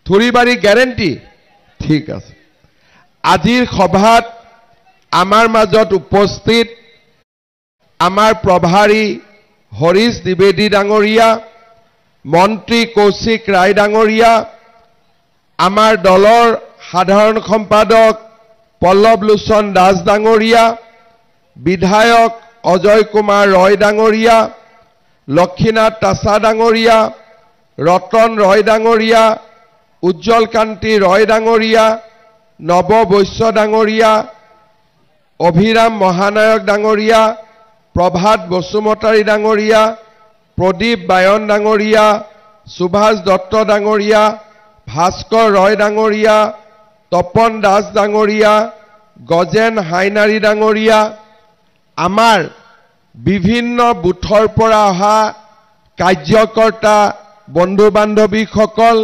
Thuribari guarantee ঠিক আছে আজিৰ সভাত আমাৰ মাজত উপস্থিত আমাৰ প্ৰভাৰী হৰিশ দ্বিবেদী ডাঙৰীয়া মন্ত্ৰী কৌশিক ৰায় ডাঙৰীয়া আমাৰ দলৰ সাধাৰণ সম্পাদক পল্লৱ লোচন দাস ডাঙৰীয়া বিধায়ক অজয় কুমাৰ ৰয় ডাঙৰীয়া লক্ষীনাথ তাছা ডাঙৰীয়া ৰতন ৰয় ডাঙৰীয়া উজ্জ্বল কান্তি ৰয় ডাঙৰীয়া নৱ বৈশ্য ডাঙৰীয়া অভিৰাম মহানায়ক ডাঙৰীয়া প্ৰভাত বসুমতাৰী ডাঙৰীয়া প্ৰদীপ বায়ন ডাঙৰীয়া সুভাষ দত্ত ডাঙৰীয়া ভাস্কৰ ৰয় ডাঙৰীয়া তপন দাস ডাঙৰীয়া গজেন হাইনাৰী ডাঙৰীয়া আমাৰ বিভিন্ন বুথৰ পৰা অহা কাৰ্যকৰ্তা বন্ধু বান্ধৱীসকল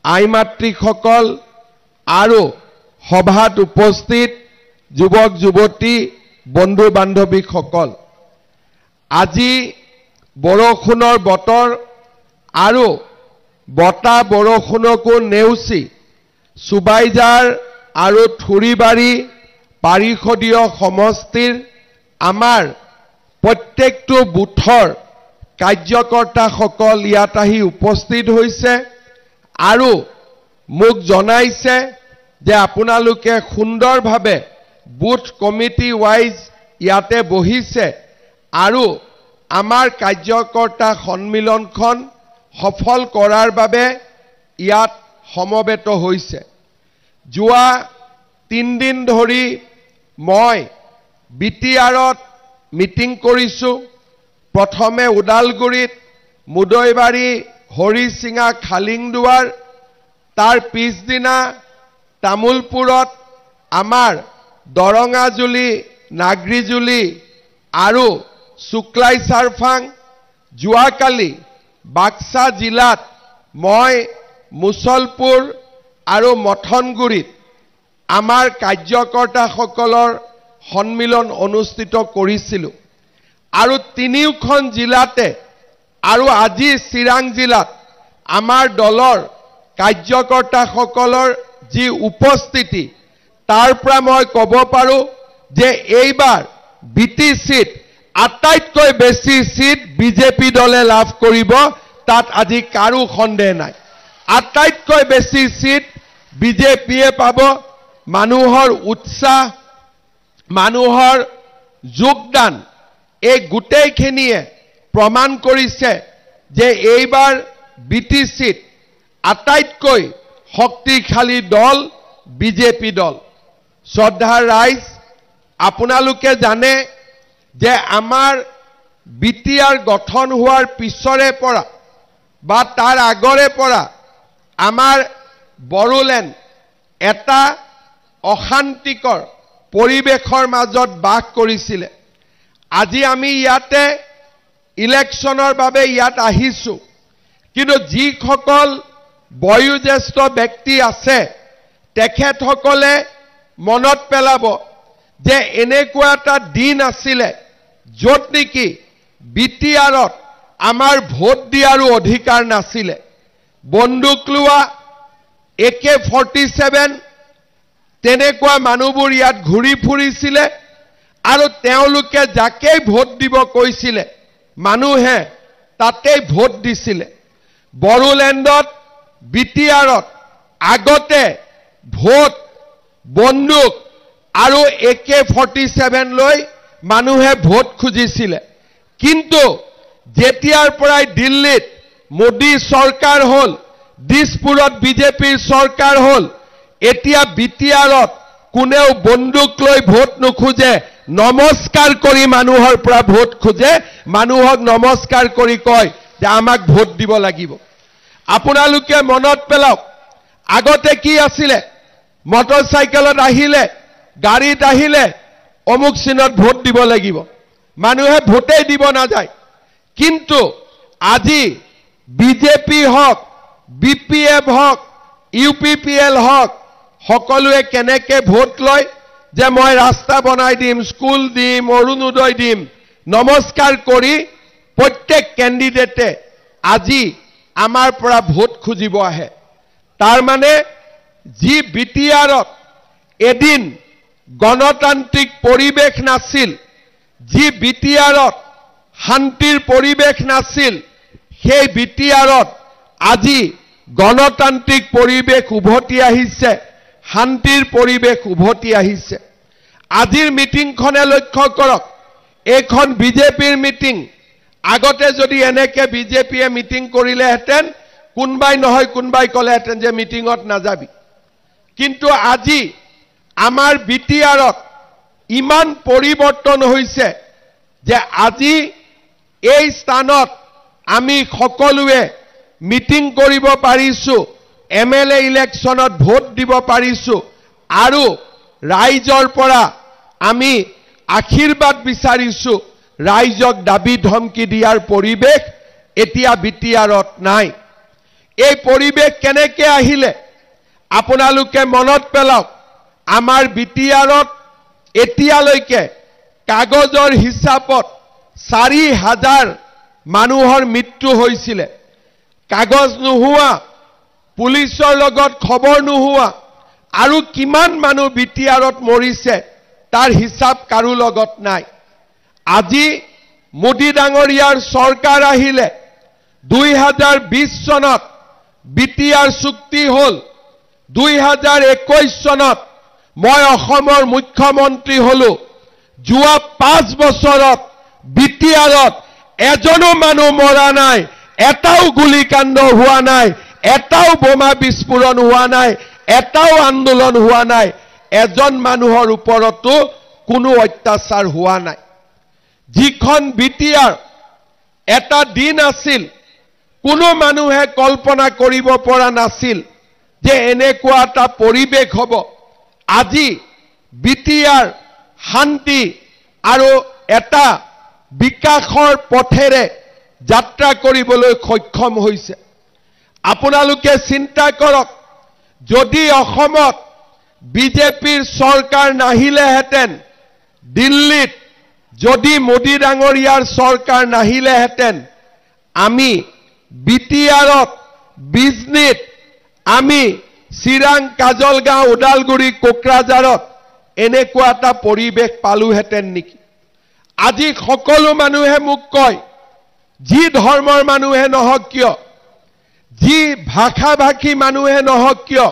আই মাতৃসকল আৰু সভাত উপস্থিত যুৱক যুৱতী বন্ধু বান্ধৱীসকল আজি বৰষুণৰ বতৰ আৰু বতাহ বৰষুণকো নেওচি সুবাইজাৰ আৰু থুৰিবাৰী পাৰিষদীয় সমষ্টিৰ আমাৰ প্ৰত্যেকটো বুথৰ কাৰ্যকৰ্তাসকল ইয়াত আহি উপস্থিত হৈছে আৰু মোক জনাইছে যে আপোনালোকে সুন্দৰভাৱে বুথ কমিটি ৱাইজ ইয়াতে বহিছে আৰু আমাৰ কাৰ্যকৰ্তা সন্মিলনখন সফল কৰাৰ বাবে ইয়াত সমবেত হৈছে যোৱা 3 দিন ধৰি মই বিটিআৰত মিটিং কৰিছো প্ৰথমে উদালগুৰিত মুদৈবাৰী হৰিচিঙা খালিংদুৱাৰ তাৰ পিছদিনা তামুলপুৰত আমাৰ দৰঙাজুলি নাগৰিজুলি আৰু শুক্লাই চাৰফাং যোৱাকালি বাক্সা জিলাত মই মুছলপুৰ আৰু মথনগুৰিত আমাৰ কাৰ্যকৰ্তাসকলৰ সন্মিলন অনুষ্ঠিত কৰিছিলো আৰু তিনিওখন জিলাতে আৰু আজি চিৰাং জিলাত আমাৰ দলৰ কাৰ্যকৰ্তাসকলৰ যি উপস্থিতি তাৰ পৰা মই ক'ব পাৰো যে এইবাৰ বিটিচিত আটাইতকৈ বেছি সিট বিজেপি দলে লাভ কৰিব তাত আজি কাৰো সন্দেহ নাই আটাইতকৈ বেছি সিট বিজেপিয়ে পাব মানুহৰ উৎসাহ মানুহৰ যোগদান এই গোটেইখিনিয়ে প্ৰমাণ কৰিছে যে এইবাৰ বিটিচিত আটাইতকৈ শক্তিশালী দল বিজেপি দল শ্ৰদ্ধাৰ ৰাইজ আপোনালোকে জানে যে আমাৰ বিটিআৰ গঠন হোৱাৰ পিছৰে পৰা বা তাৰ আগৰে পৰা আমাৰ বড়োলেণ্ড এটা অশান্তিকৰ পৰিবেশৰ মাজত বাস কৰিছিল আজি আমি ইয়াতে ইলেকশ্যনৰ বাবে ইয়াত আহিছো কিন্তু যিসকল বয়োজ্যেষ্ঠ ব্যক্তি আছে তেখেতসকলে মনত পেলাব যে এনেকুৱা এটা দিন আছিল য'ত নেকি বিটিআৰত আমাৰ ভোট দিয়াৰো অধিকাৰ নাছিল বন্দুক লোৱা AK-47 তেনেকুৱা মানুহবোৰ ইয়াত ঘূৰি ফুৰিছিল আৰু তেওঁলোকে যাকেই ভোট দিব কৈছিল মানুহে তাতেই ভোট দিছিল বড়োলেণ্ডত বিটিআৰত আগতে ভোট বন্দুক আৰু AK-47 লৈ মানুহে ভোট খুজিছিল কিন্তু যেতিয়াৰ পৰাই দিল্লীত মোদী চৰকাৰ হল দিছপুৰত বিজেপিৰ চৰকাৰ হল এতিয়া বিটিআৰত কোনেও বন্দুক লৈ ভোট নোখোজে নমস্কাৰ কৰি মানুহৰ পৰা ভোট খোজে মানুহক নমস্কাৰ কৰি কয় যে আমাক ভোট দিব লাগিব আপোনালোকে মনত পেলাওক আগতে কি আছিল মটৰচাইকেলত আহিলে গাড়ীত আহিলে অমুক চিনত ভোট দিব লাগিব মানুহে ভোটেই দিব না যায় কিন্তু আজি বিজেপি হক বিপিএফ হক ইউপিপিএল হক সকলোৱে কেনেকে ভোট লয় যে মই ৰাস্তা বনাই দিম স্কুল দিম অৰুণোদয় দিম নমস্কাৰ কৰি প্ৰত্যেক ক্যান্ডিডেটে আজি আমাৰ পৰা ভোট খুজিব আহে তাৰ মানে যি বিটিআৰত এদিন গণতান্ত্ৰিক পৰিৱেশ নাছিল, যি বিটিআৰত শান্তিৰ পৰিৱেশ নাছিল, সেই বিটিআৰত আজি গণতান্ত্ৰিক পৰিৱেশ উভতি আহিছে, শান্তিৰ পৰিৱেশ উভতি আহিছে। আজিৰ মিটিংখনে লক্ষ্য কৰক, এইখন বিজেপিৰ মিটিং। আগতে যদি এনেকে বিজেপিয়ে মিটিং কৰিলেহেঁতেন কোনবাই নহয় কোনবাই ক'লেহেঁতেন যে মিটিঙত নাযাবি। কিন্তু আজি আমাৰ বিটিআৰত ইমান পৰিৱৰ্তন হৈছে যে আজি এই স্থানত আমি সকলোৱে মিটিং কৰিব পাৰিছো, MLA ইলেকশ্যনত ভোট দিব পাৰিছো আৰু ৰাইজৰ পৰা আমি আশীৰ্বাদ বিচাৰিছো। ৰাইজক দাবী ধমকি দিয়াৰ পৰিৱেশ এতিয়া বিটিআৰত নাই। এই পৰিৱেশ কেনেকৈ আহিলে আপোনালোকে মনত পেলাওক। আমাৰ বিটিআৰত এতিয়ালৈকে কাগজৰ হিচাপত 4,000 মানুহৰ মৃত্যু হৈছিলে। কাগজ নোহোৱা, পুলিচৰ লগত খবৰ নোহোৱা আৰু কিমান মানুহ বিটিআৰত মৰিছে তাৰ হিচাপ কাৰো লগত নাই। আজি মোদী ডাঙৰীয়াৰ চৰকাৰ আহিলে, 2020 চনত বিটিআৰ চুক্তি হ'ল, 2021 চনত মই অসমৰ মুখ্যমন্ত্ৰী হলো। যোৱা 5 বছৰত বিটিআৰত এজনো মানুহ মৰা নাই, এটাও গুলিকাণ্ড হোৱা নাই, এটাও বোমা বিস্ফোৰণ হোৱা নাই, এটাও আন্দোলন হোৱা নাই, এজন মানুহৰ ওপৰতো কোনো অত্যাচাৰ হোৱা নাই। যিখন বিটিআৰ এটা দিন আছিল, কোনো মানুহে কল্পনা কৰিব পৰা নাছিল যে এনেকুৱা এটা পৰিৱেশ হ'ব। আজি বিটিআৰ শান্তি আৰু এটা বিকাশৰ পথেৰে যাত্ৰা কৰিবলৈ সক্ষম হৈছে। আপোনালোকে চিন্তা কৰক, যদি অসমত বিজেপিৰ চৰকাৰ নাহিলেহেঁতেন, দিল্লীত যদি মোদী ডাঙৰীয়াৰ চৰকাৰ নাহিলেহেঁতেন, আমি বিটিআৰত, বিজনীত, আমি চিৰাং, কাজলগাঁও, ওদালগুৰি, কোকৰাঝাৰত এনেকুৱা এটা পৰিৱেশ পালোহেঁতেন নেকি? আজি সকলো মানুহে মোক কয়, যি ধৰ্মৰ মানুহে নহওক কিয়, যি ভাষা-ভাষী মানুহে নহওক কিয়,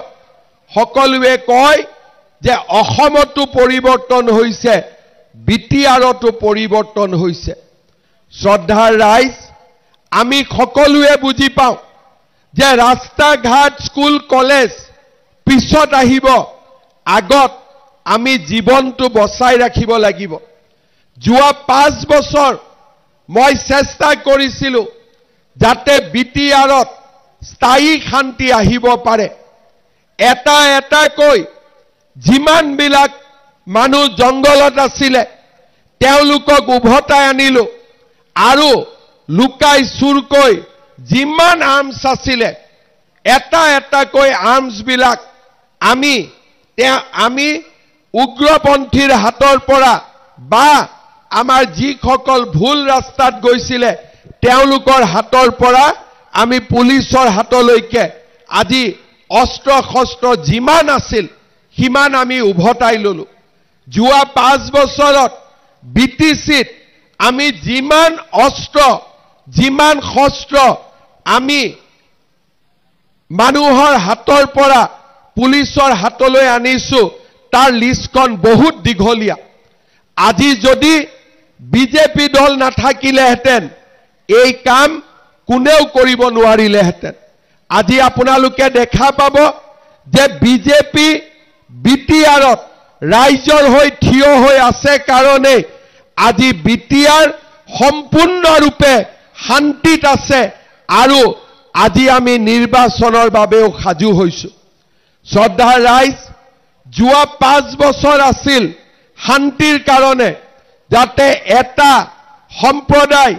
সকলোৱে কয় যে অসমতো পৰিৱৰ্তন হৈছে, বিটিআৰতো পৰিৱৰ্তন হৈছে। শ্ৰদ্ধাৰ ৰাইজ, আমি সকলোৱে বুজি পাওঁ যে ৰাস্তা ঘাট, স্কুল, কলেজ পিছত আহিব, আগত আমি জীৱনটো বচাই ৰাখিব লাগিব। যোৱা 5 বছৰ মই চেষ্টা কৰিছিলোঁ যাতে বিটিআৰত স্থায়ী শান্তি আহিব পাৰে। এটা এটাকৈ যিমানবিলাক মানুহ জংগলত আছিলে তেওঁলোকক উভতাই আনিলোঁ আৰু লুকাই চুৰকৈ যিমান আৰ্মছ আছিলে এটা এটাকৈ আৰ্মছবিলাক আমি উগ্ৰপন্থীৰ হাতৰ পৰা বা আমাৰ যিসকল ভুল ৰাস্তাত গৈছিলে তেওঁলোকৰ হাতৰ পৰা আমি পুলিচৰ হাতলৈকে আজি অস্ত্ৰ শস্ত্ৰ যিমান আছিল সিমান আমি উভতাই ললো। যোৱা 5 বছৰত বিটিচিত আমি যিমান অস্ত্ৰ, যিমান শস্ত্ৰ আমি মানুহৰ হাতৰ পৰা পুলিচৰ হাতলৈ আনিছো তাৰ লিষ্টখন বহুত দীঘলীয়া। আজি যদি বিজেপি দল নাথাকিলেহেঁতেন এই কাম কোনেও কৰিব নোৱাৰিলেহেঁতেন। আজি আপোনালোকে দেখা পাব যে বিজেপি বিটিআৰত ৰাইজৰ হৈ থিয় হৈ আছে কাৰণে আজি বিটিআৰ সম্পূৰ্ণৰূপে শান্তিত আছে আৰু আজি আমি নিৰ্বাচনৰ বাবেও সাজু হৈছোঁ। শ্ৰদ্ধাৰ ৰাইজ, যোৱা 5 বছৰ আছিল শান্তিৰ কাৰণে, যাতে এটা সম্প্ৰদায়,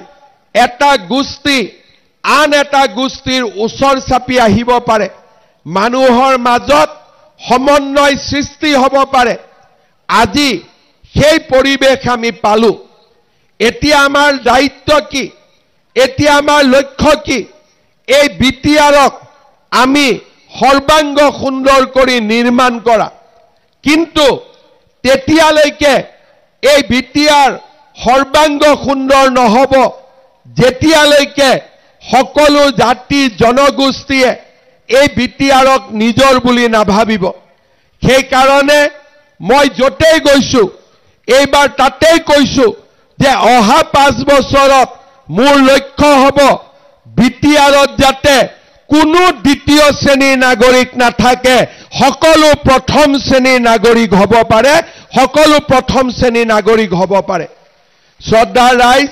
এটা গোষ্ঠী আন এটা গোষ্ঠীৰ ওচৰ চাপি আহিব পাৰে, মানুহৰ মাজত সমন্বয় সৃষ্টি হ'ব পাৰে। আজি সেই পৰিৱেশ আমি পালোঁ। এতিয়া আমাৰ দায়িত্ব কি? এতিয়া আমাৰ লক্ষ্য কি? এই বিটিআৰক আমি সৰ্বাংগ সুন্দৰ কৰি নিৰ্মাণ কৰা কিন্তু তেতিয়ালৈকে এই বিটিআৰ সৰ্বাংগ সুন্দৰ নহব যেতিয়ালৈকে সকলো জাতি জনগোষ্ঠীয়ে এই বিটিআৰক নিজৰ বুলি নাভাবিব সেই কাৰণে মই যতেই গৈছো এইবাৰ তাতেই কৈছো যে অহা 5 বছৰত মোৰ লক্ষ্য হ'ব বিটিআৰত যাতে কোনো দ্বিতীয় শ্ৰেণীৰ নাগৰিক নাথাকে সকলো প্ৰথম শ্ৰেণীৰ নাগৰিক হ'ব পাৰে সকলো প্ৰথম শ্ৰেণীৰ নাগৰিক হ'ব পাৰে শ্ৰদ্ধা ৰাইজ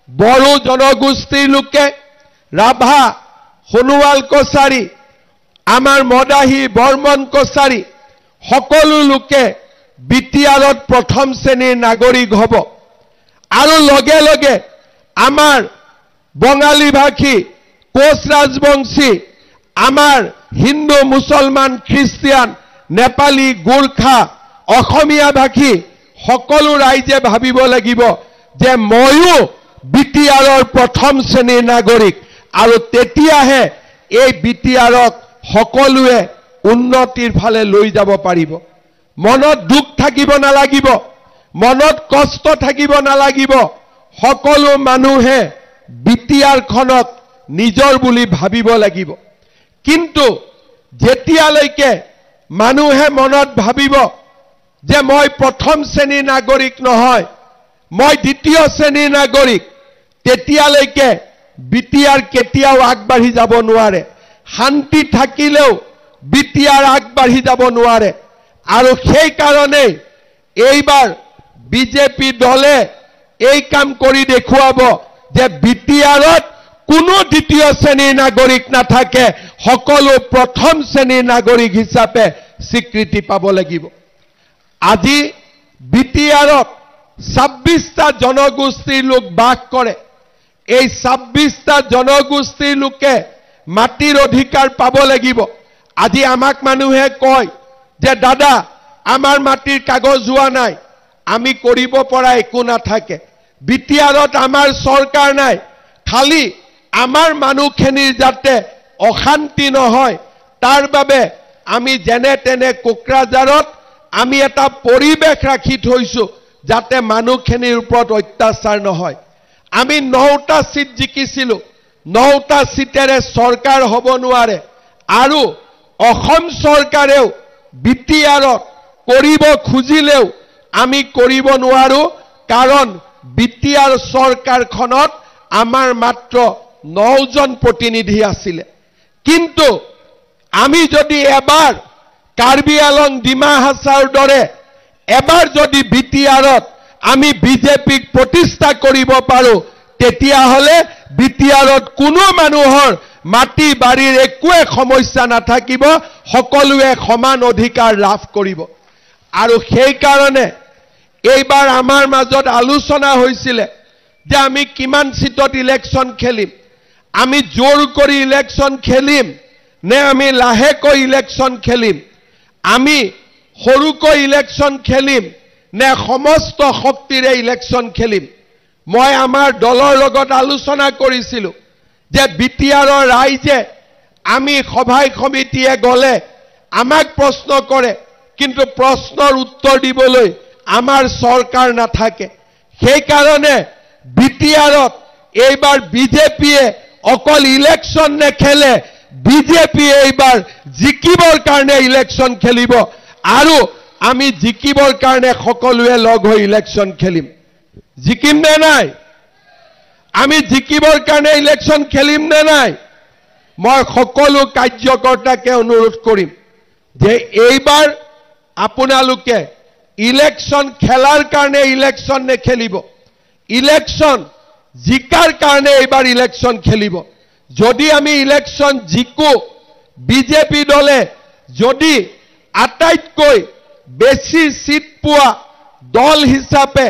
বড়ো জনগোষ্ঠীৰ লোকে ৰাভা সোণোৱাল কছাৰী আমাৰ মদাহী বৰ্মন কছাৰী সকলো লোকে বিটিআৰত প্ৰথম শ্ৰেণীৰ নাগৰিক হ'ব আৰু লগে লগে আমাৰ বঙালী ভাষী কোচ ৰাজবংশী আমাৰ হিন্দু মুছলমান খ্ৰীষ্টিয়ান নেপালী গোৰ্খা অসমীয়া ভাষী সকলো ৰাইজে ভাবিব লাগিব যে ময়ো বিটিআৰৰ প্ৰথম শ্ৰেণীৰ নাগৰিক আৰু তেতিয়াহে এই বিটিআৰক সকলোৱে উন্নতিৰ ফালে লৈ যাব পাৰিব মনত দুখ থাকিব নালাগিব মনত কষ্ট থাকিব নালাগিব সকলো মানুহে বিটিআৰখনক নিজৰ বুলি ভাবিব লাগিব কিন্তু যেতিয়ালৈকে মানুহে মনত ভাবিব যে মই প্ৰথম শ্ৰেণীৰ নাগৰিক নহয় মই দ্বিতীয় শ্ৰেণীৰ নাগৰিক তেতিয়ালৈকে বিটিআৰ কেতিয়াও আগবাঢ়ি যাব নোৱাৰে শান্তি থাকিলেও বিটিআৰ আগবাঢ়ি যাব নোৱাৰে আৰু সেই কাৰণে এইবাৰ বিজেপি দলে এই কাম কৰি দেখুৱাব যে বিটিআৰত কোনো দ্বিতীয় শ্ৰেণীৰ নাগৰিক নাথাকে সকলো প্ৰথম শ্ৰেণীৰ নাগৰিক হিচাপে স্বীকৃতি পাব লাগিব আজি বিটিআৰত 26টা জনগোষ্ঠীৰ লোক বাস কৰে এই 26টা জনগোষ্ঠীৰ লোকে মাটিৰ অধিকাৰ পাব লাগিব আজি আমাক মানুহে কয় যে দাদা আমাৰ মাটিৰ কাগজ হোৱা নাই আমি কৰিব পৰা একো নাথাকে বিটিআৰত আমাৰ চৰকাৰ নাই খালি আমাৰ মানুহখিনিৰ যাতে অশান্তি নহয় তাৰ বাবে আমি যেনে তেনে কোকৰাঝাৰত আমি এটা পৰিবেশ ৰাখি থৈছো যাতে মানুহখিনিৰ ওপৰত অত্যাচাৰ নহয় আমি 9টা সিট জিকিছিলো 9টা সিটেৰে চৰকাৰ হ'ব নোৱাৰে আৰু অসম চৰকাৰেও বিটিআৰত কৰিব খুজিলেও আমি কৰিব নোৱাৰো কাৰণ বিটিআৰ চৰকাৰখনত আমাৰ মাত্ৰ 9 জন প্ৰতিনিধি আছিল কিন্তু আমি যদি এবাৰ কাৰ্বি আলং ডিমা হাছাৰ দৰে এবাৰ যদি বিটিআৰত আমি বিজেপিক প্ৰতিষ্ঠা কৰিব পাৰো তেতিয়া হলে বিটিআৰত কোনো মানুহৰ মাটি বাৰীৰ একোৱে সমস্যা নাথাকিব সকলোৱে সমান অধিকাৰ লাভ কৰিব আৰু সেই কাৰণে এইবাৰ আমাৰ মাজত আলোচনা হৈছিল যে আমি কিমান সিটত ইলেকশন খেলিম আমি জোৰ কৰি ইলেকশন খেলিম নে আমি লাহেকৈ ইলেকশন খেলিম আমি সৰুকৈ ইলেকশন খেলিম নে সমস্ত শক্তিৰে ইলেকশন খেলিম মই আমাৰ দলৰ লগত আলোচনা কৰিছিলো যে বিটিআৰৰ ৰাইজে আমি সভাই সমিতিয়ে গলে আমাক প্ৰশ্ন কৰে কিন্তু প্ৰশ্নৰ উত্তৰ দিবলৈ আমাৰ চৰকাৰ নাথাকে সেই কাৰণে বিটিআৰত এইবাৰ বিজেপিয়ে অকল ইলেকশন নেখেলে বিজেপি এইবাৰ জিকিবৰ কাৰণে ইলেকশন খেলিব আৰু আমি জিকিবৰ কাৰণে সকলোৱে লগ হৈ ইলেকশন খেলিম জিকিম নে নাই আমি জিকিবৰ কাৰণে ইলেকশন খেলিম নে নাই মই সকলো কাৰ্যকৰ্তাকে অনুৰোধ কৰিম যে এইবাৰ আপোনালোকে ইলেকশন খেলাৰ কাৰণে ইলেকশন নেখেলিব ইলেকশন জিকাৰ কাৰণে এইবাৰ ইলেকশন খেলিব যদি আমি ইলেকশন জিকো বিজেপি দলে যদি আটাইতকৈ বেছি সিট পোৱা দল হিচাপে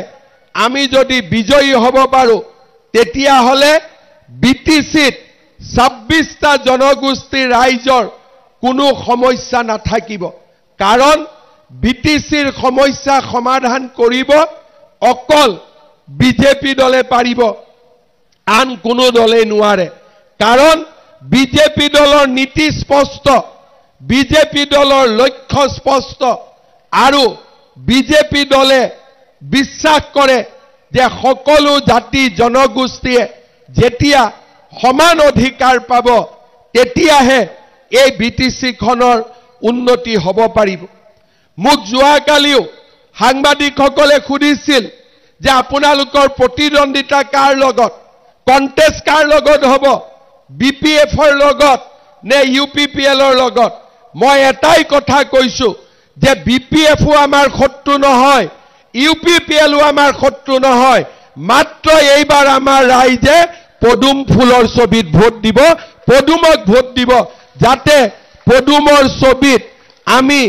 আমি যদি বিজয়ী হ'ব পাৰো তেতিয়া হলে বিটিচিত 26টা জনগোষ্ঠীৰ ৰাইজৰ কোনো সমস্যা নাথাকিব কাৰণ বিটিচিৰ সমস্যা সমাধান কৰিব অকল বিজেপি দলে পাৰিব আন কোনো দলে নোৱাৰে কাৰণ বিজেপি দলৰ নীতি স্পষ্ট বিজেপি দলৰ লক্ষ্য স্পষ্ট আৰু বিজেপি দলে বিশ্বাস কৰে যে সকলো জাতি জনগোষ্ঠীয়ে যেতিয়া সমান অধিকাৰ পাব তেতিয়াহে এই বিটিচিখনৰ উন্নতি হ'ব পাৰিব। মোক যোৱাকালিও সাংবাদিকসকলে সুধিছিল যে আপোনালোকৰ প্ৰতিদ্বন্দ্বিতা কাৰ লগত, কণ্টেষ্ট কাৰ লগত হ'ব, বিপিএফৰ লগত নে ইউপিপিএলৰ লগত। মই এটাই কথা কৈছো যে বিপিএফও আমাৰ শত্ৰু নহয়, ইউপিপিএলও আমাৰ শত্ৰু নহয়, মাত্ৰ এইবাৰ আমাৰ ৰাইজে পদুম ফুলৰ ছবিত ভোট দিব, পদুমক ভোট দিব, যাতে পদুমৰ ছবিত আমি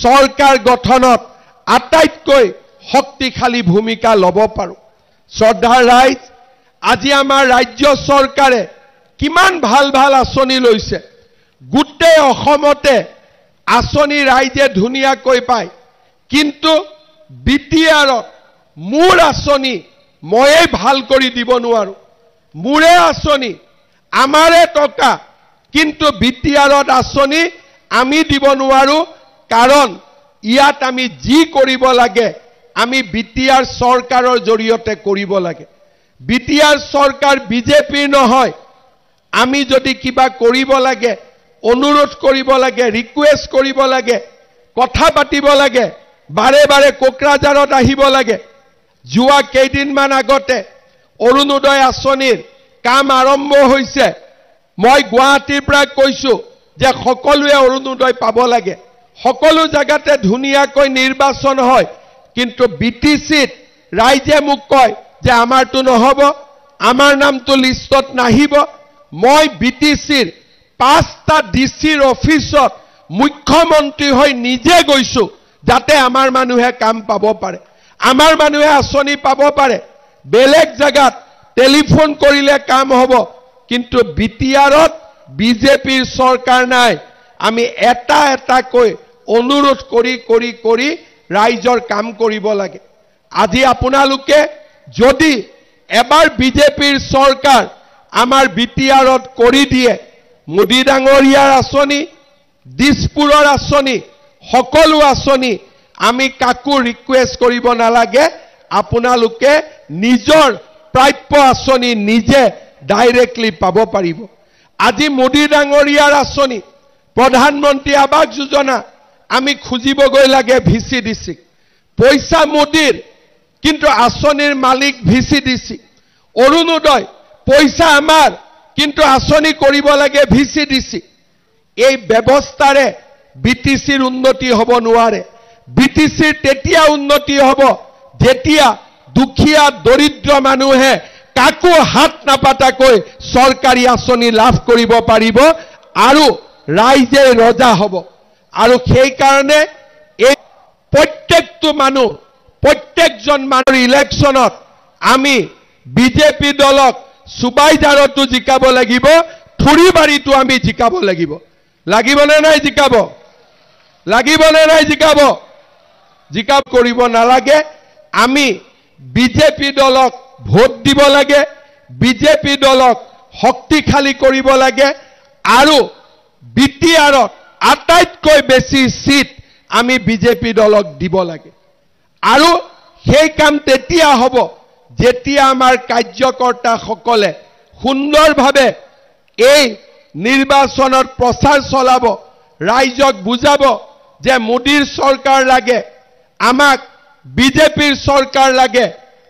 চৰকাৰ গঠনত আটাইতকৈ শক্তিশালী ভূমিকা ল'ব পাৰোঁ। শ্ৰদ্ধাৰ ৰাইজ, আজি আমাৰ ৰাজ্য চৰকাৰে কিমান ভাল ভাল আঁচনি লৈছে। গোটেই অসমতে আঁচনি ৰাইজে ধুনীয়াকৈ পায়, কিন্তু বিটিআৰত মোৰ আঁচনি ময়েই ভাল কৰি দিব নোৱাৰোঁ। মোৰে আঁচনি, আমাৰে টকা, কিন্তু বিটিআৰত আঁচনি আমি দিব নোৱাৰোঁ, কাৰণ ইয়াত আমি যি কৰিব লাগে আমি বিটিআৰ চৰকাৰৰ জৰিয়তে কৰিব লাগে। বিটিআৰ চৰকাৰ বিজেপিৰ নহয়। আমি যদি কিবা কৰিব লাগে, অনুৰোধ কৰিব লাগে, ৰিকুৱেষ্ট কৰিব লাগে, কথা পাতিব লাগে, বাৰে বাৰে কোকৰাঝাৰত আহিব লাগে। যোৱা কেইদিনমান আগতে অৰুণোদয় আঁচনিৰ কাম আৰম্ভ হৈছে। মই গুৱাহাটীৰ পৰা কৈছো যে সকলোৱে অৰুণোদয় পাব লাগে। সকলো জায়গাতে ধুনীয়াকৈ নিৰ্বাচন হয়, কিন্তু বিটিচিত ৰাইজে মোক কয় যে আমাৰটো নহব, আমাৰ নামটো লিষ্টত নাহিব। মই বিটিচিৰ 5টা ডিচিৰ অফিচত মুখ্যমন্ত্ৰী হৈ নিজে গৈছো, যাতে আমাৰ মানুহে কাম পাব পাৰে, আমাৰ মানুহে আঁচনি পাব পাৰে। বেলেগ জায়গাত টেলিফোন কৰিলে কাম হ'ব, কিন্তু বিটিআৰত বিজেপিৰ চৰকাৰ নাই। আমি এটা এটাকৈ অনুৰোধ কৰি কৰি কৰি ৰাইজৰ কাম কৰিব লাগে। আজি আপোনালোকে যদি এবাৰ বিজেপিৰ চৰকাৰ আমাৰ বিটিআৰত কৰি দিয়ে, মোদী ডাঙৰীয়াৰ আঁচনি, দিছপুৰৰ আঁচনি, সকলো আঁচনি আমি কাকো ৰিকুৱেষ্ট কৰিব নালাগে, আপোনালোকে নিজৰ প্ৰাপ্য আঁচনি নিজে ডাইৰেক্টলি পাব পাৰিব। আজি মোদী ডাঙৰীয়াৰ আঁচনি, প্ৰধানমন্ত্ৰী আৱাস যোজনা আমি খুজিবগৈ লাগে ভিচিডিচি, পইচা মোদীৰ, কিন্তু আঁচনিৰ মালিক ভিচিডিচি। অৰুণোদয় পইচা আমাৰ, কিন্তু আঁচনি কৰিব লাগে ভিচিডিচি। এই ব্যৱস্থাৰে বিটিচিৰ উন্নতি হ'ব নোৱাৰে। বিটিচিৰ তেতিয়া উন্নতি হ'ব যেতিয়া দুখীয়া দৰিদ্ৰ মানুহে কাকো হাত নাপাতাকৈ চৰকাৰী আঁচনি লাভ কৰিব পাৰিব আৰু ৰাইজে ৰজা হ'ব। আৰু সেই কাৰণে এই প্ৰত্যেকটো মানুহ, প্ৰত্যেকজন মানুহৰ ইলেকশ্যনত আমি বিজেপি দলক সুবাইজাৰতো জিকাব লাগিব, থুৰিবাৰীতো আমি জিকাব লাগিব। লাগিবনে নাই জিকাব? লাগিবনে নাই জিকাব? জিকাব কৰিব নালাগে। আমি বিজেপি দলক ভোট দিব লাগে, বিজেপি দলক শক্তিশালী কৰিব লাগে, আৰু বিটিআৰত আটাইতকৈ বেছি সিট আমি বিজেপি দলক দিব লাগে। আৰু সেই কাম তেতিয়া হ'ব যেতিয়া আমাৰ কাৰ্যকৰ্তাসকলে সুন্দৰভাৱে এই নিৰ্বাচনত প্ৰচাৰ চলাব, ৰাইজক বুজাব যে মোদীৰ চৰকাৰ লাগে, আমাক বিজেপিৰ চৰকাৰ লাগে,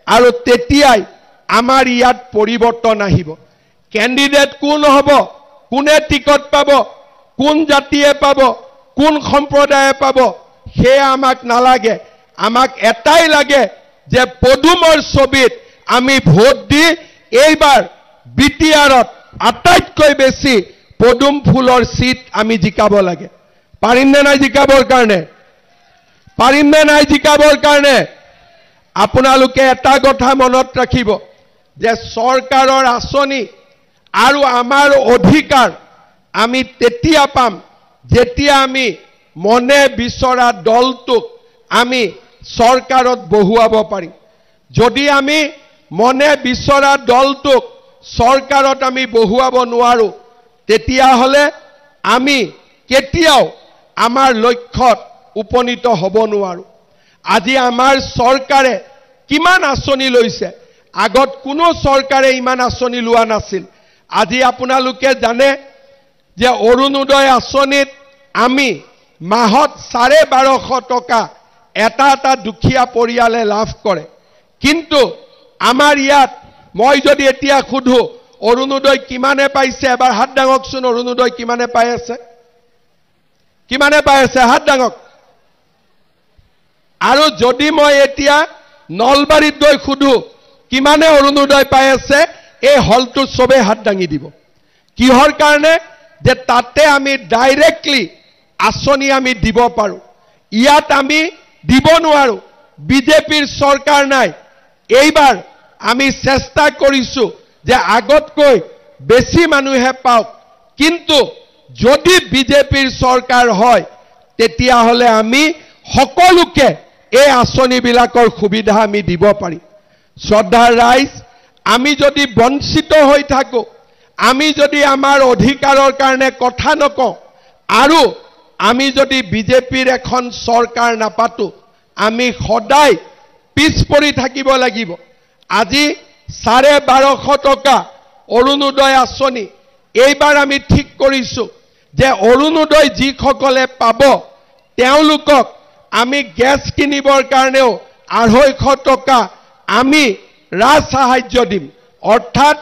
আৰু তেতিয়াই আমাৰ ইয়াত পৰিৱৰ্তন আহিব। কেণ্ডিডেট কোন হ'ব, কোনে টিকট পাব, কোন জাতিয়ে পাব, কোন সম্প্ৰদায়ে পাব, সেয়া আমাক নালাগে। আমাক এটাই লাগে যে পদুমৰ ছবিত আমি ভোট দি এইবাৰ বিটিআৰত আটাইতকৈ বেছি পদুম ফুলৰ সিট আমি জিকাব লাগে। পাৰিম নে নাই জিকাবৰ কাৰণে? পাৰিম নে নাই জিকাবৰ কাৰণে? আপোনালোকে এটা কথা মনত ৰাখিব যে চৰকাৰৰ আঁচনি আৰু আমাৰ অধিকাৰ আমি তেতিয়া পাম যেতিয়া আমি মনে বিচৰা দলটোক আমি চৰকাৰত বহুৱাব পাৰিম। যদি আমি মনে বিচৰা দলটোক চৰকাৰত আমি বহুৱাব নোৱাৰো, তেতিয়াহ'লে আমি কেতিয়াও আমাৰ লক্ষ্যত উপনীত হ'ব নোৱাৰো আজি আমাৰ চৰকাৰে কিমান আঁচনি লৈছে আগত কোনো চৰকাৰে ইমান আঁচনি লোৱা নাছিল আজি আপোনালোকে জানে যে অৰুণোদয় আঁচনিত আমি মাহত 1250 টকা এটা দুখীয়া পৰিয়ালে লাভ কৰে কিন্তু আমাৰ ইয়াত মই যদি এতিয়া খুধো অৰুণোদয় কিমানে পাইছে এবাৰ হাত ডাঙকচোন অৰুণোদয় কিমানে পাই আছে হাত ডাঙক আৰু যদি মই এতিয়া নলবাৰীত গৈ খুধো কিমানে অৰুণোদয় পাই আছে এই হলটো সবে হাত ডাঙি দিব কিহৰ কাৰণে যে তাতে আমি ডাইৰেক্টলি আঁচনি আমি দিব পাৰো ইয়াত আমি দিব নোৱাৰো বিজেপিৰ চৰকাৰ নাই এইবাৰ আমি চেষ্টা কৰিছো যে আগতকৈ বেছি মানুহে পাওক কিন্তু যদি বিজেপিৰ চৰকাৰ হয় তেতিয়া হলে আমি সকলোকে এই আঁচনি বিলাকৰ সুবিধা আমি দিব পাৰিম শ্ৰদ্ধাৰ ৰাইজ আমি যদি বঞ্চিত হৈ থাকো আমি যদি আমাৰ অধিকাৰৰ কাৰণে কথা নকওঁ আৰু আমি যদি বিজেপিৰ এখন চৰকাৰ নাপাতো আমি সদায় পিছ পৰি থাকিব লাগিব আজি 1250 টকা অৰুণোদয় আঁচনি এইবাৰ আমি ঠিক কৰিছো যে অৰুণোদয় যিসকলে পাব তেওঁলোকক আমি গ্যাস কিনিবৰ কাৰণেও 250 টকা আমি ৰাজ সাহায্য দিম অৰ্থাৎ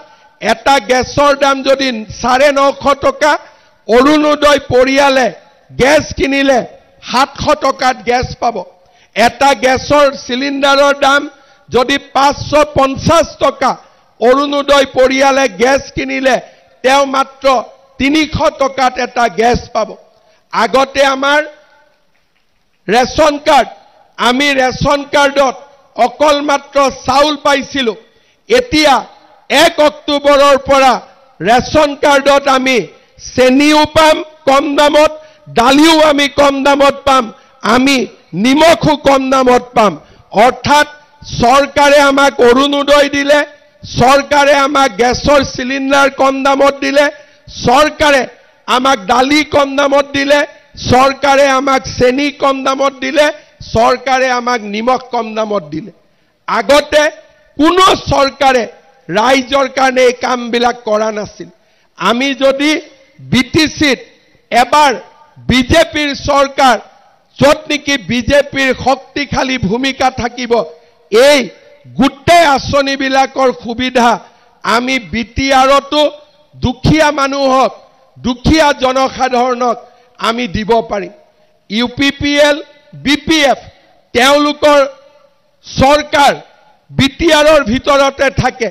এটা গ্যাসৰ দাম যদি 950 টকা অৰুণোদয় পৰিয়ালে গ্যাস কিনিলে 700 টকাত গ্যাস পাব এটা গ্যাসৰ সিলিন্ডাৰৰ দাম যদি 550 টকা অৰুণোদয় পৰিয়ালে গ্যাস কিনিলে তেও মাত্ৰ 300 টকাত এটা গ্যাস পাব আগতে আমাৰ ৰেশন কাৰ্ড আমি ৰেশন কাৰ্ডত অকল মাত্ৰ চাউল পাইছিলো এতিয়া 1 অক্টোবৰৰ পৰা ৰেশন কাৰ্ডত আমি চেনিও পাম কম দামত ডালিও আমি কম দামত পাম আমি নিমখো কম দামত পাম অৰ্থাৎ চৰকাৰে আমাক অৰুণোদয় দিলে চৰকাৰে আমাক গ্যাসৰ সিলিন্ডাৰ কম দামত দিলে চৰকাৰে আমাক ডালি কম দামত দিলে চৰকাৰে আমাক চেনি কম দামত দিলে চৰকাৰে আমাক নিমখ কম দামত দিলে আগতে কোনো চৰকাৰে ৰাইজৰ কাৰণে এই কামবিলাক কৰা নাছিল আমি যদি বিটিচিত এবাৰ বিজেপিৰ চৰকাৰ যত নেকি বিজেপিৰ শক্তিশালী ভূমিকা থাকিব এই গোটেই আঁচনিবিলাকৰ সুবিধা আমি বিটিআৰতো দুখীয়া মানুহক দুখীয়া জনসাধাৰণক আমি দিব পাৰিম ইউপিপিএল বিপিএফ তেওঁলোকৰ চৰকাৰ বিটিআৰৰ ভিতৰতে থাকে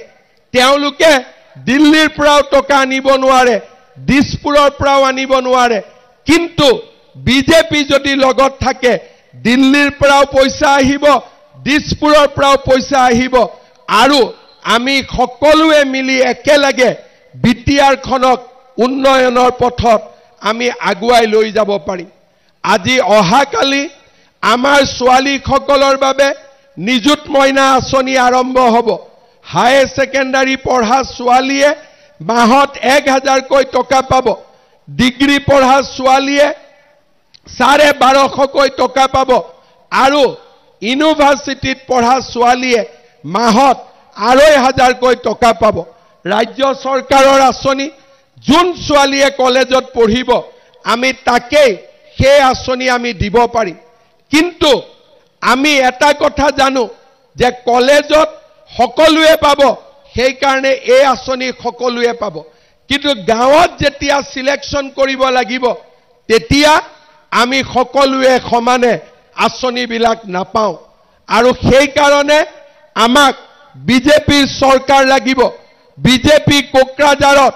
তেওঁলোকে দিল্লীৰ পৰাও টকা আনিব নোৱাৰে দিছপুৰৰ পৰাও আনিব নোৱাৰে কিন্তু বিজেপি যদি লগত থাকে দিল্লীৰ পৰাও পইচা আহিব দিছপুৰৰ পৰাও পইচা আহিব আৰু আমি সকলোৱে মিলি একেলগে বিটিআৰ খনক উন্নয়নৰ পথত আমি আগুৱাই লৈ যাব পাৰিম আজি অহাকালি আমাৰ ছোৱালীসকলৰ বাবে নিযুত মইনা আঁচনি আৰম্ভ হ'ব হাই সেকেন্ডাৰী পঢ়া ছোৱালীয়ে মাহত 1000 কৈ টকা পাব ডিগ্ৰী পঢ়া ছোৱালীয়ে 1250 কৈ টকা পাব আৰু ইউনিভাৰ্চিটিত পঢ়া ছোৱালীয়ে মাহত 2500 কৈ টকা পাব ৰাজ্য চৰকাৰৰ আঁচনি যোন ছোৱালীয়ে কলেজত পঢ়িব আমি তাকেই সেই আঁচনি আমি দিব পাৰিম কিন্তু আমি এটা কথা জানো যে কলেজত সকলোৱে পাব সেই কাৰণে এই আঁচনি সকলোৱে পাব কিন্তু গাঁৱত যেতিয়া সিলেকশন কৰিব লাগিব তেতিয়া আমি সকলোৱে সমানে আঁচনিবিলাক নাপাওঁ আৰু সেই কাৰণে আমাক বিজেপিৰ চৰকাৰ লাগিব বিজেপি কোকৰাঝাৰত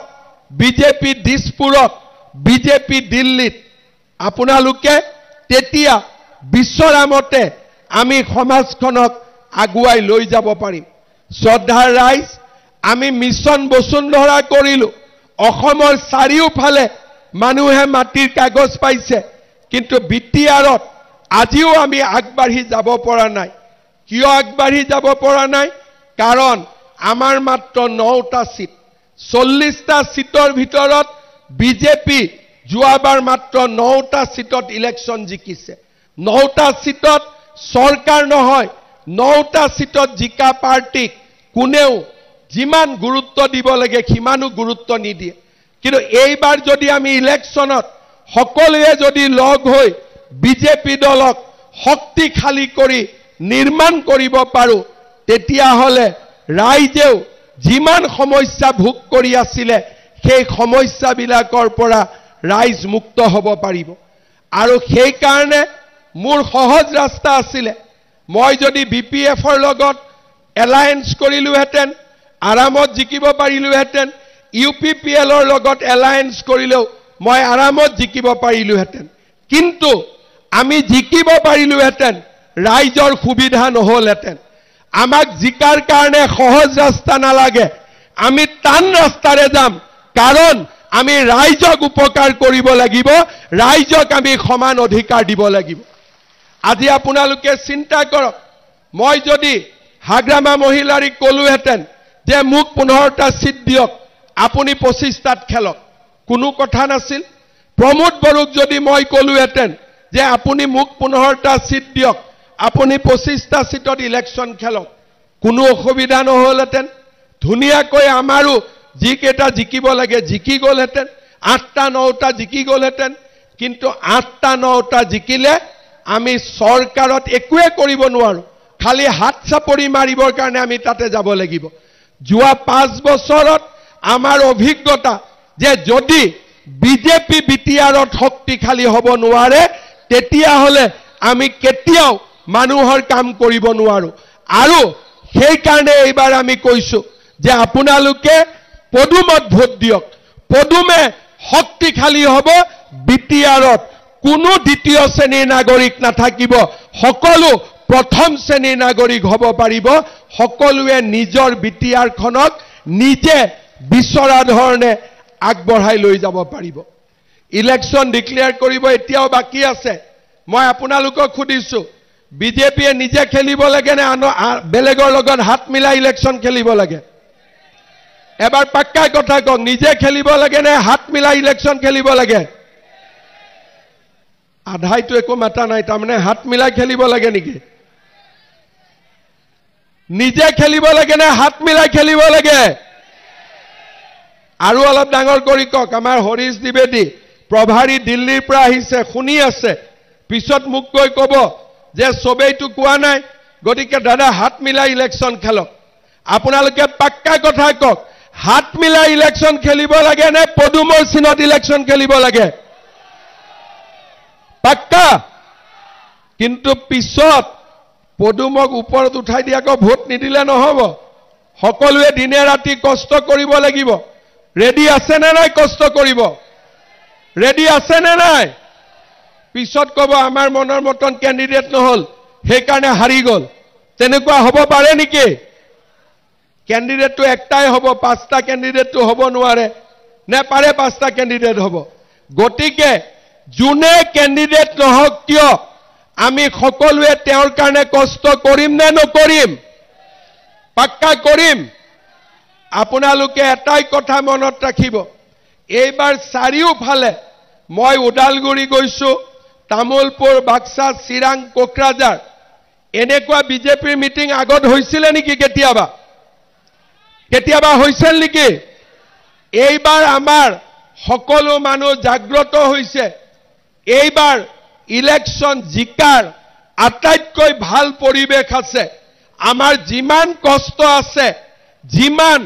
বিজেপি দিছপুৰত বিজেপি দিল্লীত আপোনালোকে তেতিয়া বিশ্বৰামতে আমি সমাজখনক আগুৱাই লৈ যাব পাৰিম শ্ৰদ্ধাৰ ৰাইজ আমি মিছন বসুন্ধৰা কৰিলো অসমৰ চাৰিওফালে মানুহে মাটিৰ কাগজ পাইছে কিন্তু বিটিআৰত আজিও আমি আগবাঢ়ি যাব পৰা নাই কিয় আগবাঢ়ি যাব পৰা নাই কাৰণ আমাৰ মাত্ৰ 9টা সিট 40টা সিটৰ ভিতৰত বিজেপি যোৱাবাৰ মাত্ৰ 9টা সিটত ইলেকশন জিকিছে 9টা সিটত সৰকাৰ নহয় 9টা সিটত জিকা পাৰ্টিক কোনেও যিমান গুৰুত্ব দিব লাগে সিমানো গুৰুত্ব নিদিয়ে কিন্তু এইবাৰ যদি আমি ইলেকশনত সকলোৱে যদি লগ হৈ বিজেপি দলক শক্তিশালী কৰি নিৰ্মাণ কৰিব পাৰো তেতিয়া হলে ৰাইজেও যিমান সমস্যা ভোগ কৰি আছিল সেই সমস্যা বিলাকৰ পৰা ৰাইজ মুক্ত হ'ব পাৰিব আৰু সেই কাৰণে মোৰ সহজ ৰাস্তা আছিল মই যদি বিপিএফৰ লগত এলায়েন্স কৰিলোহেতেন আৰামত জিকিব পাৰিলোহেতেন ইউপিপিএলৰ লগত এলায়েন্স কৰিলেও মই আৰামত জিকিব পাৰিলোহেতেন কিন্তু আমি জিকিব পাৰিলোহেতেন ৰাইজৰ সুবিধা নহলহেতেন আমাক জিকাৰ কাৰণে সহজ ৰাস্তা নালাগে আমি টান ৰাস্তাৰে যাম কাৰণ আমি ৰাইজক উপকাৰ কৰিব লাগিব ৰাইজক আমি সমান অধিকাৰ দিব লাগিব আজি আপোনালোকে চিন্তা কৰক মই যদি হাগ্ৰামা মহিলাৰিক কলোহেতেন যে মোক 15টা সিট দিয়ক আপুনি 25টাত খেলক কোনো কথা নাছিল প্ৰমোদ বৰুক যদি মই কলোহেতেন যে আপুনি মোক 15টা সিট দিয়ক আপুনি 25টা সিটত ইলেকশন খেলক কোনো অসুবিধা নহলহেতেন ধুনিয়াকৈ আমাৰো যিকেটা জিকিব লাগে জিকি গলহেতেন 8টা 9টা জিকি গলহেতেন কিন্তু 8টা 9টা জিকিলে আমি সৰকাৰত একোৱে কৰিব নোৱাৰো খালি হাত চাপৰি মাৰিবৰ কাৰণে আমি তাতে যাব লাগিব যোৱা 5 বছৰত আমাৰ অভিজ্ঞতা যে যদি বিজেপি বিটিআৰত শক্তিশালী হ'ব নোৱাৰে তেতিয়া হলে আমি কেতিয়াও মানুহৰ কাম কৰিব নোৱাৰো আৰু সেই কাৰণে এইবাৰ আমি কৈছো যে আপোনালোকে পদুমত ভোট দিয়ক পদুমে শক্তিশালী হ'ব বিটিআৰত কোনো দ্বিতীয় শ্ৰেণীৰ নাগৰিক নাথাকিব সকলো প্ৰথম শ্ৰেণীৰ নাগৰিক হ'ব পাৰিব সকলোৱে নিজৰ বিটিআৰখনক নিজে বিচৰা ধৰণে আগবঢ়াই লৈ যাব পাৰিব ইলেকশন ডিক্লেয়াৰ কৰিব এতিয়াও বাকি আছে মই আপোনালোকক খুদিছো বিজেপিয়ে নিজে খেলিব লাগে নে বেলেগৰ লগত হাত মিলাই ইলেকশন খেলিব লাগে এবাৰ পাক্কা কথা কওক নিজে খেলিব লাগে নে হাত মিলাই ইলেকশন খেলিব লাগে আধাইটো একো মাতা নাই তাৰমানে হাত মিলাই খেলিব লাগে নেকি নিজে খেলিব লাগে নে হাত মিলাই খেলিব লাগে আৰু অলপ ডাঙৰ কৰি কওক আমাৰ হৰিশ দ্বিবেদী প্ৰভাৰী দিল্লীৰ পৰা আহিছে শুনি আছে পিছত মোক কৈ ক'ব যে সবেইটো কোৱা নাই গতিকে দাদা হাত মিলাই ইলেকশন খেলক আপোনালোকে পাক্কা কথা কওক হাত মিলাই ইলেকশন খেলিব লাগে নে পদুমৰ চিনত ইলেকশন খেলিব লাগে পাক্কা কিন্তু পিছত পদুমক ওপৰত উঠাই দিয়াকৈ ভোট নিদিলে নহব সকলোৱে দিনে ৰাতি কষ্ট কৰিব লাগিব ৰেডি আছে নে নাই কষ্ট কৰিব ৰেডি আছে নে নাই পিছত ক'ব আমাৰ মনৰ মতন ক্যান্ডিডেট নহল সেই কাৰণে হাৰি গল তেনেকুৱা হ'ব পাৰে নেকি ক্যান্ডিডেটটো একটাই হ'ব 5টা ক্যান্ডিডেটটো হ'ব নোৱাৰে নে পাৰে 5টা ক্যান্ডিডেট হ'ব গতিকে জুনে ক্যান্ডিডেট নহক কিয় আমি সকলোৱে তেওঁৰ কাৰণে কষ্ট কৰিম নে নকৰিম পাক্কা কৰিম আপোনালোকে এটাই কথা মনত ৰাখিব এইবাৰ চাৰিওফালে মই উদালগুৰি গৈছো তামুলপুৰ বাক্সা চিৰাং কোকৰাঝাৰ এনেকুৱা বিজেপিৰ মিটিং আগত হৈছিল নেকি কেতিয়াবা হৈছিল নেকি এইবাৰ আমাৰ সকলো মানুহ জাগ্ৰত হৈছে এইবাৰ ইলেকশন জিকাৰ আটাইতকৈ ভাল পৰিবেশ আছে আমাৰ যিমান কষ্ট আছে যিমান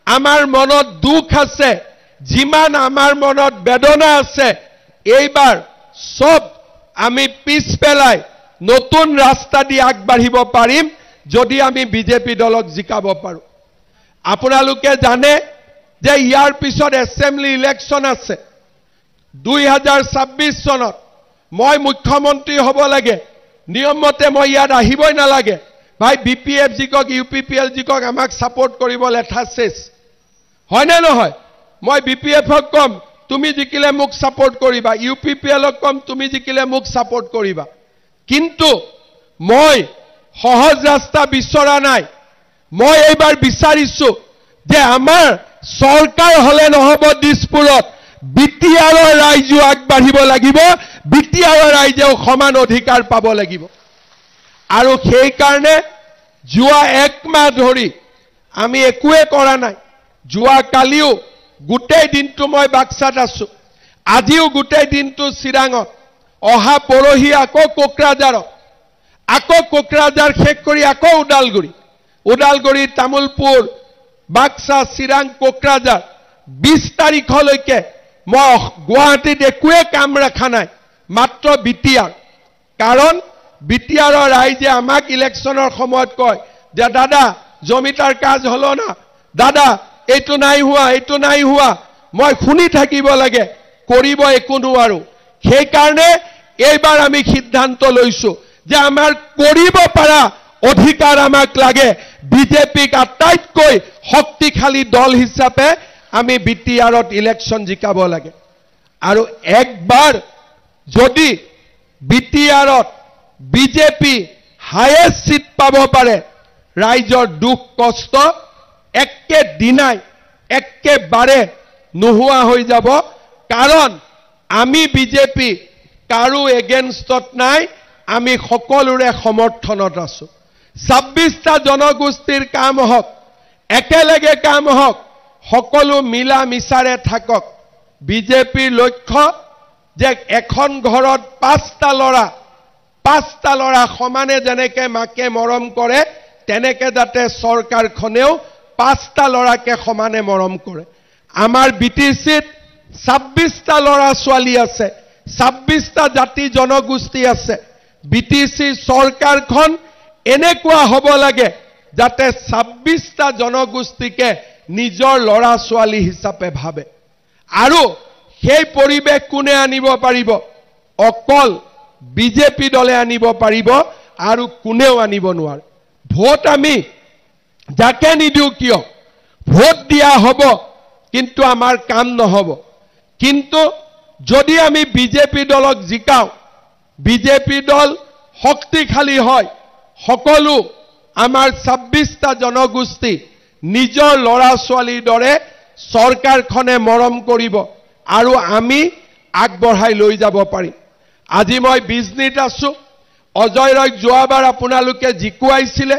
আমাৰ মনত দুখ আছে যিমান আমাৰ মনত বেদনা আছে এইবাৰ সব আমি পিছ পেলাই নতুন ৰাস্তা দি আগবাঢ়িব পাৰিম যদি আমি বিজেপি দলক জিকাব পাৰো আপোনালোকে জানে যে ইয়াৰ পিছত এছেম্বলি ইলেকশন আছে 2026 চনত মই মুখ্যমন্ত্ৰী হ'ব লাগে নিয়মমতে মই ইয়াত আহিবই নালাগে ভাই বিপিএফ জিকক ইউপিপিএল জিকক আমাক সাপোৰ্ট কৰিব লেঠা শেষ হয় না নহয় মই বিপিএফক কম তুমি জিকিলে মোক সাপোৰ্ট কৰিবা ইউপিপিএলক কম তুমি জিকিলে মোক সাপোৰ্ট কৰিবা কিন্তু মই সহজ ৰাস্তা বিচৰা নাই মই এইবাৰ বিচাৰিছো যে আমাৰ সৰকাৰ হলে নহব দিছপুৰত বিটিআৰৰ ৰাইজো আগবাঢ়িব লাগিব, বিটিআৰৰ ৰাইজেও সমান অধিকাৰ পাব লাগিব। আৰু সেই কাৰণে যোৱা এক মাহ ধৰি আমি একোৱে কৰা নাই। যোৱা কালিও গোটেই দিনটো মই বাক্সাত আছো, আজিও গোটেই দিনটো চিৰাঙত, অহা পৰহি আকৌ কোকৰাঝাৰত, আকৌ কোকৰাঝাৰ শেষ কৰি আকৌ ওদালগুৰি, তামুলপুৰ, বাক্সা, চিৰাং, কোকৰাঝাৰ 20 তাৰিখলৈকে মই গুৱাহাটীত একোৱে কাম ৰখা নাই, মাত্ৰ বিটিআৰ। কাৰণ বিটিআৰৰ ৰাইজে আমাক ইলেকশ্যনৰ সময়ত কয় যে দাদা জমিতাৰ কাজ হলো না, দাদা এইটো নাই হোৱা, মই শুনি থাকিব লাগে, কৰিব একো নোৱাৰো। সেইকাৰণে এইবাৰ আমি সিদ্ধান্ত লৈছো যে আমাৰ কৰিব পৰা অধিকাৰ আমাক লাগে। বিজেপিক আটাইতকৈ শক্তিশালী দল হিচাপে আমি বিটিআৰত ইলেকশ্যন জিকাব লাগে। আৰু একবাৰ যদি বিটিআৰত বিজেপি হায়েষ্ট সিট পাব পাৰে, ৰাইজৰ দুখ কষ্ট একেবাৰে নোহোৱা হৈ যাব। কাৰণ আমি বিজেপি কাৰো এগেইনষ্টত নাই, আমি সকলোৰে সমৰ্থনত আছো। 26টা জনগোষ্ঠীৰ কাম হওক, একেলগে কাম হওক, সকলো মিলা মিছাৰে থাকক। বিজেপিৰ লক্ষ্য যে এখন ঘৰত 5টা ল'ৰা সমানে যেনেকে মাকে মৰম কৰে, তেনেকে যাতে চৰকাৰখনেও 5টা ল'ৰাকে সমানে মৰম কৰে। আমাৰ বিটিচিত 26টা ল'ৰা ছোৱালী আছে, 26টা জাতি জনগোষ্ঠী আছে। বিটিচি চৰকাৰখন এনেকুৱা হ'ব লাগে যাতে 26টা জনগোষ্ঠীকে নিজৰ ল'ৰা ছোৱালী হিচাপে ভাবে। আৰু সেই পৰিৱেশ কোনে আনিব পাৰিব? অকল বিজেপি দলে আনিব পাৰিব, আৰু কোনেও আনিব নোৱাৰে। ভোট আমি যাকে নিদিও কিয়, ভোট দিয়া হ'ব, কিন্তু আমাৰ কাম নহ'ব। কিন্তু যদি আমি বিজেপি দলক জিকাও, বিজেপি দল শক্তিশালী হয়, সকলো আমাৰ 26টা জনগোষ্ঠী নিজৰ ল'ৰা ছোৱালীৰ দৰে চৰকাৰখনে মৰম কৰিব, আৰু আমি আগবঢ়াই লৈ যাব পাৰিম। আজি মই বিজনীত আছো, অজয় ৰয়ক যোৱাবাৰ আপোনালোকে জিকুৱাইছিলে।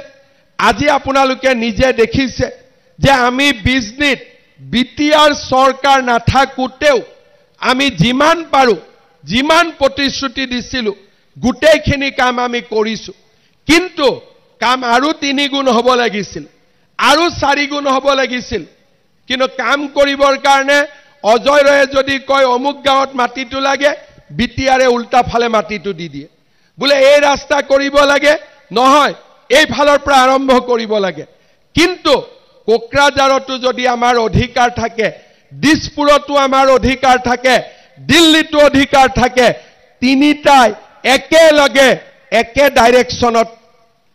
আজি আপোনালোকে নিজে দেখিছে যে আমি বিজনীত বিটিআৰ চৰকাৰ নাথাকোতেও আমি যিমান পাৰো, যিমান প্ৰতিশ্ৰুতি দিছিলো, গোটেইখিনি কাম আমি কৰিছো। কিন্তু কাম আৰু 3 গুণ হ'ব লাগিছিল, আৰু 4 গুণ হ'ব লাগিছিল। কিন্তু কাম কৰিবৰ কাৰণে অজয় ৰয়ে যদি কয় অমুক গাঁৱত মাটিটো লাগে, বিটিআৰে উল্টা ফালে মাটিটো দি দিয়ে, বোলে এই ৰাস্তা কৰিব লাগে, নহয় এইফালৰ পৰা আৰম্ভ কৰিব লাগে। কিন্তু কোকৰাঝাৰতো যদি আমাৰ অধিকাৰ থাকে, দিছপুৰতো আমাৰ অধিকাৰ থাকে, দিল্লীতো অধিকাৰ থাকে, তিনিটাই একেলগে একে ডাইৰেকশ্যনত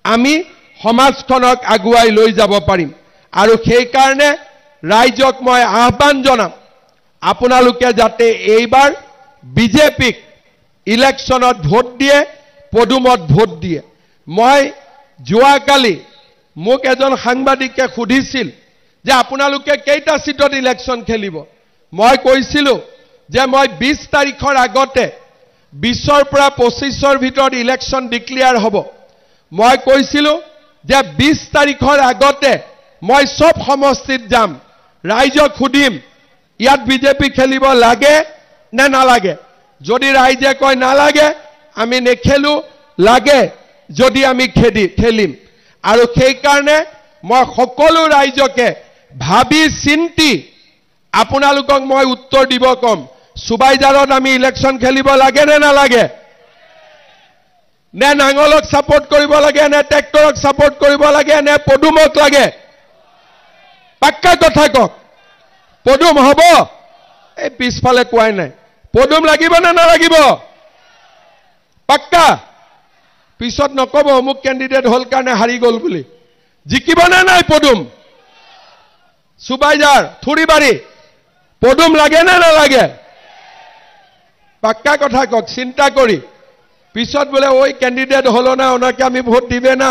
আমি সমাজখনক আগুৱাই লৈ যাব পাৰিম। আৰু সেই কাৰণে ৰাইজক মই আহ্বান জনাম, আপোনালোকে যাতে এইবাৰ বিজেপিক ইলেকশ্যনত ভোট দিয়ে, পদুমত ভোট দিয়ে। মই যোৱাকালি মোক এজন সাংবাদিকে সুধিছিল যে আপোনালোকে কেইটা সিটত ইলেকশ্যন খেলিব। মই কৈছিলো যে মই 20 তাৰিখৰ আগতে 20ৰ পৰা 25ৰ ভিতৰত ইলেকশ্যন ডিক্লেয়াৰ হ'ব। মই কৈছিলো যে 20 তাৰিখৰ আগতে মই সব সমষ্টিত যাম, ৰাইজক সুধিম ইয়াত বিজেপি খেলিব লাগে নে নালাগে। যদি ৰাইজে কয় নালাগে, আমি নেখেলো, লাগে যদি আমি খেলিম। আৰু সেই কাৰণে মই সকলো ৰাইজকে ভাবি চিন্তি আপোনালোকক মই উত্তৰ দিব কম, সুবাইজাৰত আমি ইলেকশ্যন খেলিব লাগে নে নালাগে, নে নাঙলক সাপোৰ্ট কৰিব লাগে, নে ট্ৰেক্টৰক সাপোৰ্ট কৰিব লাগে, নে পদুমক লাগে? পাক্কা কথা কওক, পদুম হ'ব? এই পিছফালে কোৱাই নাই, পদুম লাগিব নে নালাগিব? পাক্কা? পিছত নকব অমুক কেণ্ডিডেট হল কাৰণে হাৰি গল বুলি। জিকিব নে নাই পদুম? সুবাইজাৰ, থুৰিবাৰী, পদুম লাগে নে নালাগে? পাক্কা কথা কওক, চিন্তা কৰি। পিছত বোলে ওই ক্যান্ডিডেট হলো না, ওনাকে আমি ভোট দিবে না,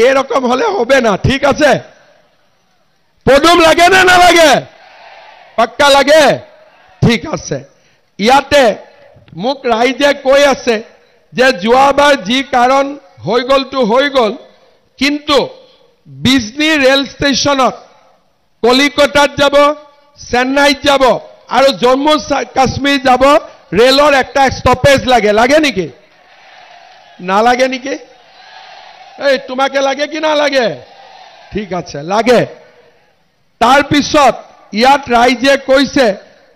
এরকম হলে হবে না। ঠিক আছে? পদুম লাগে না না লাগে? পাক্কা লাগে? ঠিক আছে ইয়াতে মোক ৰাইজে কৈ আছে যে যোৱাবাৰ যি কাৰণ হৈ গ'লটো হৈ গ'ল কিন্তু বিজনী ৰেল ষ্টেচনত কলিকতাত যাব চেন্নাইত যাব আৰু জম্মু কাশ্মীৰ যাব ৰেলৰ একটা ষ্টপেজ লাগে লাগে নেকি নালাগে নেকি এই তোমাকে লাগে কি না লাগে ঠিক আছে লাগে তাৰ পিছত ইয়াত ৰাইজে কৈছে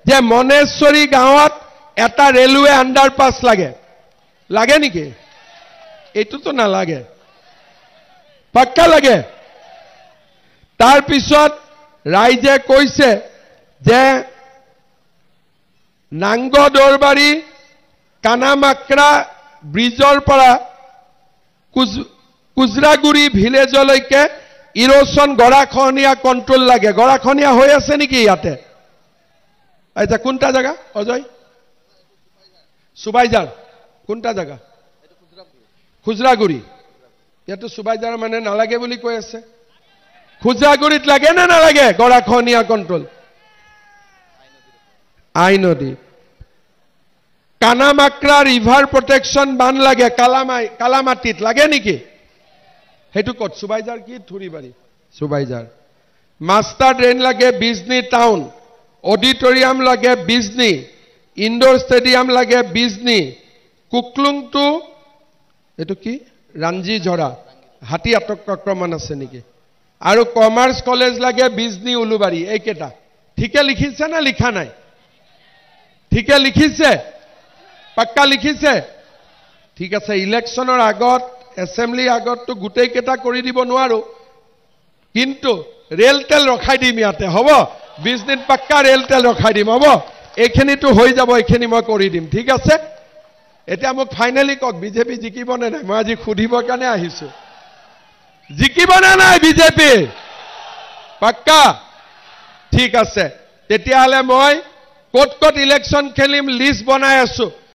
যে মনেশ্বৰী গাঁৱত এটা ৰেলৱে আন্ডাৰপাস লাগে লাগে নেকি এইটো তো না লাগে পাক্কা লাগে তাৰ পিছত ৰাইজে কৈছে যে নাংগ দৰবাৰী কানামাকৰা ব্ৰিজৰ পৰা কুজৰাগুৰি ভিলেজলৈকে ইৰোশন গৰাখনীয়া কন্ট্ৰোল লাগে গৰাখনীয়া হৈ আছে নেকি ইয়াতে আচ্ছা কোনটা জায়গা অজয় সুবাইজাৰ কোনটা জায়গা খুজৰাগুৰি ইয়াতে সুবাইজাৰ মানে নালাগে বুলি কৈ আছে খুজৰাগুৰিত লাগে না নালাগে গৰাখনীয়া কন্ট্ৰোল আই নদী কানামাকৰা ৰিভাৰ প্ৰটেকশ্যন বান লাগে কালামাটিত লাগে নেকি হেতু কত সুবাইজাৰ কি থুৰিবাৰী সুবাইজাৰ মাস্টাৰ ড্ৰেইন লাগে বিজনী টাউন অডিটৰিয়াম লাগে বিজনী ইনডোৰ ষ্টেডিয়াম লাগে বিজনী কুকলুং টু এটো কি ৰাঞ্জি ঝৰা হাতী আক্ৰমণ আছে নেকি আৰু কমাৰ্চ কলেজ লাগে বিজনী উলুবাৰী এইকেটা ঠিকে লিখিছে না লিখা নাই ঠিকে লিখিছে পাক্কা লিখিছে ঠিক আছে ইলেকশনৰ আগত এসেম্বলি আগত তো গুটেই কেটা কৰি দিব নোৱাৰো কিন্তু ৰেল তেল ৰখাই দিম ইয়াতে হ'ব বিজনেস পাক্কা ৰেল তেল ৰখাই দিম হ'ব এইখিনি তো হৈ যাব এইখিনি মই কৰি দিম ঠিক আছে এতিয়া মোক ফাইনালি কক বিজেপি জিকিব নে নাই মই আজি খুদিব কাৰণে আহিছো জিকিব নে নাই বিজেপি পাক্কা ঠিক আছে তেতিয়াহলে মই কত কত ইলেকশন খেলিম লিষ্ট বনাই আছো